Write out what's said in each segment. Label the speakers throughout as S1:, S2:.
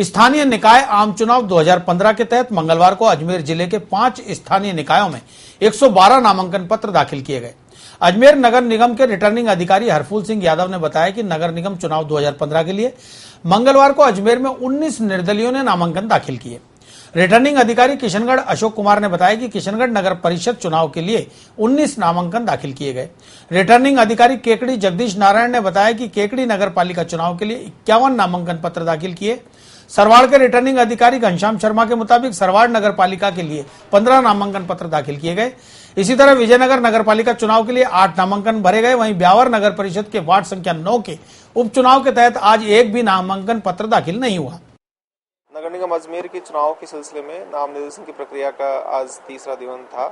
S1: स्थानीय निकाय आम चुनाव 2015 के तहत मंगलवार को अजमेर जिले के 5 स्थानीय निकायों में 112 नामांकन पत्र दाखिल किए गए। अजमेर नगर निगम के रिटर्निंग अधिकारी हरफूल सिंह यादव ने बताया कि नगर निगम चुनाव 2015 के लिए मंगलवार को अजमेर में 19 निर्दलियों ने नामांकन दाखिल किए। रिटर्निंग अधिकारी किशनगढ़ अशोक कुमार ने बताया कि किशनगढ़ नगर परिषद चुनाव के लिए 19 नामांकन दाखिल किए गए। रिटर्निंग अधिकारी केकड़ी जगदीश नारायण ने बताया कि केकड़ी नगर पालिका चुनाव के लिए 51 नामांकन पत्र दाखिल किए। सरवाड़ के रिटर्निंग अधिकारी घनश्याम शर्मा के मुताबिक सरवाड़ नगर पालिका के लिए 15 नामांकन पत्र दाखिल किए गए। इसी तरह विजयनगर नगर पालिका चुनाव के लिए 8 नामांकन भरे गए। वहीं ब्यावर नगर परिषद के वार्ड संख्या 9 के उपचुनाव के तहत आज एक भी नामांकन पत्र दाखिल नहीं हुआ।
S2: नगर निगम अजमेर के चुनाव के सिलसिले में नाम निर्देशन की प्रक्रिया का आज तीसरा दिन था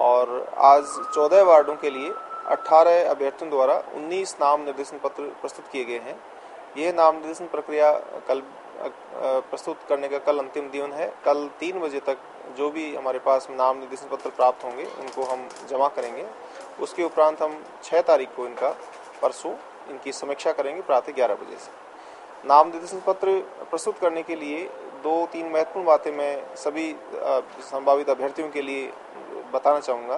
S2: और आज 14 वार्डों के लिए 18 अभ्यर्थियों द्वारा 19 नाम निर्देशन पत्र प्रस्तुत किए गए हैं। ये नाम निर्देशन प्रक्रिया कल प्रस्तुत करने का कल अंतिम दिन है। कल 3 बजे तक जो भी हमारे पास नाम निर्देशन पत्र प्राप्त होंगे उनको हम जमा करेंगे। उसके उपरांत हम 6 तारीख को परसों इनकी समीक्षा करेंगे प्रातः 11 बजे से। नाम निर्देशन पत्र प्रस्तुत करने के लिए 2-3 महत्वपूर्ण बातें मैं सभी संभावित अभ्यर्थियों के लिए बताना चाहूँगा।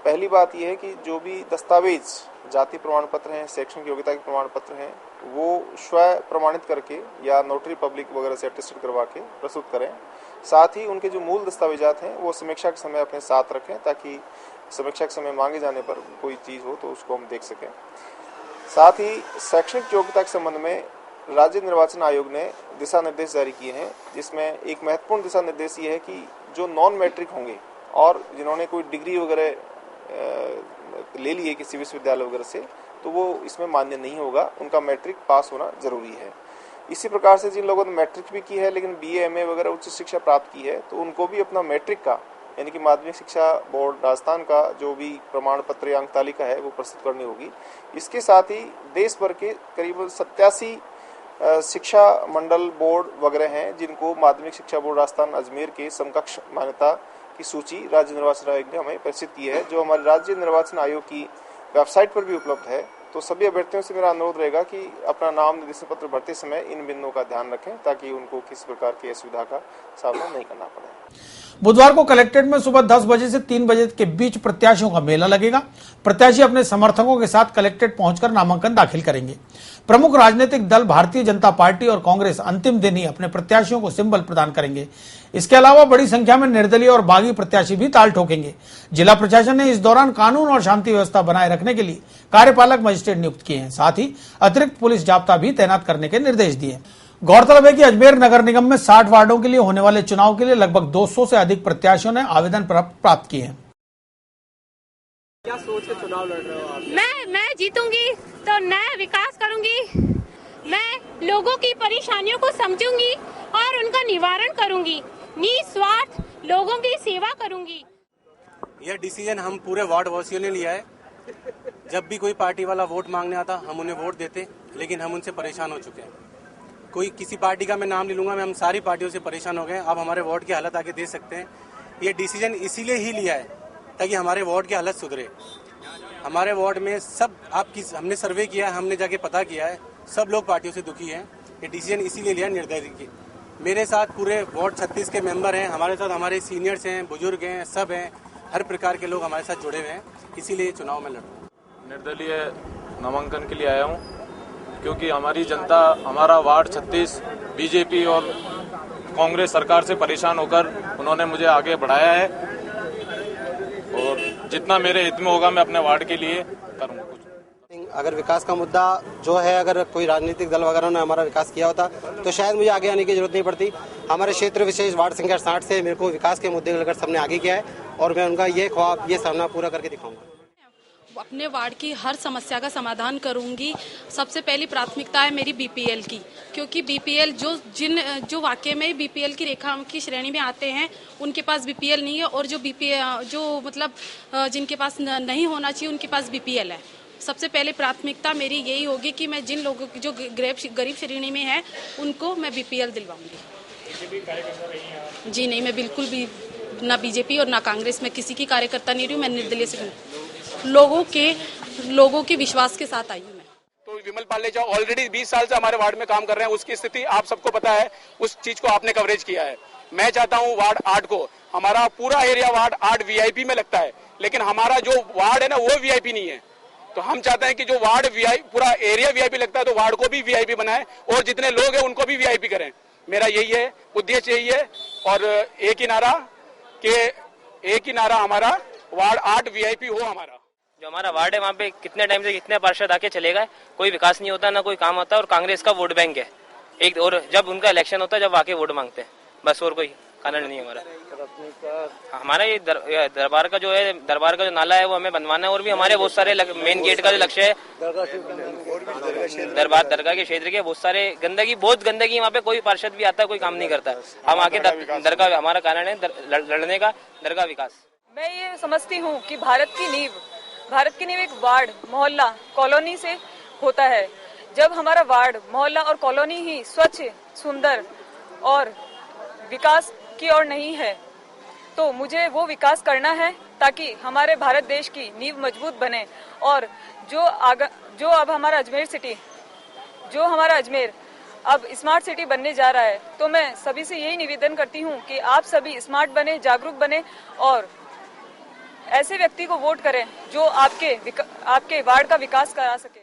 S2: पहली बात यह है कि जो भी दस्तावेज जाति प्रमाण पत्र हैं, शैक्षणिक योग्यता के प्रमाण पत्र हैं, वो स्वयं प्रमाणित करके या नोटरी पब्लिक वगैरह से अटेस्टेड करवा के प्रस्तुत करें। साथ ही उनके जो मूल दस्तावेजात हैं वो समीक्षा के समय अपने साथ रखें ताकि समीक्षा के समय मांगे जाने पर कोई चीज़ हो तो उसको हम देख सकें। साथ ही शैक्षणिक योग्यता के संबंध में राज्य निर्वाचन आयोग ने दिशा निर्देश जारी किए हैं, जिसमें एक महत्वपूर्ण दिशा निर्देश ये है कि जो नॉन मैट्रिक होंगे और जिन्होंने कोई डिग्री वगैरह ले लिए किसी विश्वविद्यालय वगैरह से, तो वो इसमें मान्य नहीं होगा। उनका मैट्रिक पास होना जरूरी है। इसी प्रकार से जिन लोगों ने मैट्रिक भी की है लेकिन BA MA वगैरह उच्च शिक्षा प्राप्त की है, तो उनको भी अपना मैट्रिक का यानी कि माध्यमिक शिक्षा बोर्ड राजस्थान का जो भी प्रमाण पत्र या अंक तालिका है वो प्रस्तुत करनी होगी। इसके साथ ही देश भर के करीब 87 शिक्षा मंडल बोर्ड वगैरह हैं जिनको माध्यमिक शिक्षा बोर्ड राजस्थान अजमेर के समकक्ष मान्यता की सूची राज्य निर्वाचन आयोग ने हमें प्रेषित की है, जो हमारे राज्य निर्वाचन आयोग की वेबसाइट पर भी उपलब्ध है। तो सभी अभ्यर्थियों से मेरा अनुरोध रहेगा कि अपना नाम निर्देशन पत्र भरते समय इन बिंदुओं का ध्यान रखें ताकि उनको किसी प्रकार की असुविधा का सामना नहीं करना पड़े।
S1: बुधवार को कलेक्ट्रेट में सुबह 10 बजे से 3 बजे के बीच प्रत्याशियों का मेला लगेगा। प्रत्याशी अपने समर्थकों के साथ कलेक्ट्रेट पहुंचकर नामांकन दाखिल करेंगे। प्रमुख राजनीतिक दल भारतीय जनता पार्टी और कांग्रेस अंतिम दिन ही अपने प्रत्याशियों को सिंबल प्रदान करेंगे। इसके अलावा बड़ी संख्या में निर्दलीय और बागी प्रत्याशी भी ताल ठोकेंगे। जिला प्रशासन ने इस दौरान कानून और शांति व्यवस्था बनाए रखने के लिए कार्यपालक मजिस्ट्रेट नियुक्त किए हैं। साथ ही अतिरिक्त पुलिस जाब्ता भी तैनात करने के निर्देश दिए। गौरतलब है कि अजमेर नगर निगम में 60 वार्डों के लिए होने वाले चुनाव के लिए लगभग 200 से अधिक प्रत्याशियों ने आवेदन प्राप्त किए हैं।
S3: क्या सोच के चुनाव लड़ रहे हो आप?
S4: मैं जीतूंगी तो नया विकास करूंगी। मैं लोगों की परेशानियों को समझूंगी और उनका निवारण करूंगी। निस्वार्थ लोगों की सेवा करूंगी।
S3: यह डिसीजन हम पूरे वार्ड वासियों ने लिया है। जब भी कोई पार्टी वाला वोट मांगने आता हम उन्हें वोट देते, लेकिन हम उनसे परेशान हो चुके हैं। कोई किसी पार्टी का मैं नाम नहीं लूंगा, हम सारी पार्टियों से परेशान हो गए। अब हमारे वार्ड की हालत आगे देख सकते हैं। ये डिसीजन इसीलिए ही लिया है ताकि हमारे वार्ड की हालत सुधरे। हमारे वार्ड में सब हमने सर्वे किया है, हमने जाके पता किया है, सब लोग पार्टियों से दुखी हैं। ये डिसीजन इसीलिए लिया निर्दय की। मेरे साथ पूरे वार्ड 36 के मेंबर हैं, हमारे साथ हमारे सीनियर्स हैं, बुजुर्ग हैं, सब हैं, हर प्रकार के लोग हमारे साथ जुड़े हुए हैं। इसीलिए चुनाव में लड़ रहा हूँ।
S5: निर्दलीय नामांकन के लिए आया हूँ क्योंकि हमारी जनता, हमारा वार्ड 36 बीजेपी और कांग्रेस सरकार से परेशान होकर उन्होंने मुझे आगे बढ़ाया है और जितना मेरे हित में होगा मैं अपने वार्ड के लिए करूँगा।
S6: अगर विकास का मुद्दा जो है, अगर कोई राजनीतिक दल वगैरह ने हमारा विकास किया होता तो शायद मुझे आगे आने की जरूरत नहीं पड़ती। हमारे क्षेत्र विशेष वार्ड संख्या 60 से मेरे को विकास के मुद्दे लेकर सबने आगे किया है और मैं उनका ये ख्वाब, ये सपना पूरा करके दिखाऊंगा।
S7: अपने वार्ड की हर समस्या का समाधान करूंगी। सबसे पहली प्राथमिकता है मेरी BPL की, क्योंकि BPL जो वाकई में BPL की रेखा की श्रेणी में आते हैं उनके पास BPL नहीं है, और जिनके पास नहीं होना चाहिए उनके पास BPL है। सबसे पहले प्राथमिकता मेरी यही होगी कि मैं जिन लोगों की जो गरीब श्रेणी में है उनको मैं BPL दिलवाऊंगी। जी नहीं, मैं बिल्कुल भी ना BJP और ना कांग्रेस में किसी की कार्यकर्ता नहीं रही हूँ। मैं निर्दलीय से लोगों के विश्वास के साथ आई हूँ। मैं
S8: तो विमल पालेजा ऑलरेडी 20 साल से हमारे वार्ड में काम कर रहे हैं, उसकी स्थिति आप सबको पता है, उस चीज को आपने कवरेज किया है। मैं चाहता हूं वार्ड 8 को, हमारा पूरा एरिया वार्ड 8 वीआईपी में लगता है, लेकिन हमारा जो वार्ड है ना वो वीआईपी नहीं है। तो हम चाहते हैं कि जो वार्ड पूरा एरिया वीआईपी लगता है तो वार्ड को भी वीआईपी बनाए और जितने लोग हैं उनको भी वीआईपी करें। मेरा यही है, उद्देश्य यही है। और एक ही नारा हमारा वार्ड 8 वीआईपी हो हमारा।
S9: जो हमारा वार्ड है वहाँ पे कितने टाइम से कितने पार्षद आके चले गए, कोई विकास नहीं होता, ना कोई काम होता, और कांग्रेस का वोट बैंक है एक, और जब उनका इलेक्शन होता है जब आके वोट मांगते हैं, बस और कोई कारण नहीं है हमारा ये दरबार का जो नाला है वो हमें बनवाना है, और भी हमारे बहुत सारे मेन गेट का जो लक्ष्य है दरगाह के क्षेत्र के बहुत सारे बहुत गंदगी वहाँ पे, कोई पार्षद भी आता है कोई काम नहीं करता। हम आके दरगाह हमारा कारण है लड़ने का, दरगाह विकास।
S10: मैं ये समझती हूँ कि भारत की नींव एक वार्ड, मोहल्ला, कॉलोनी से होता है। जब हमारा वार्ड, मोहल्ला और कॉलोनी ही स्वच्छ, सुंदर और विकास की ओर नहीं है तो मुझे वो विकास करना है ताकि हमारे भारत देश की नींव मजबूत बने। और जो अब हमारा अजमेर अब स्मार्ट सिटी बनने जा रहा है, तो मैं सभी से यही निवेदन करती हूँ कि आप सभी स्मार्ट बने, जागरूक बने और ऐसे व्यक्ति को वोट करें जो आपके वार्ड का विकास करा सके।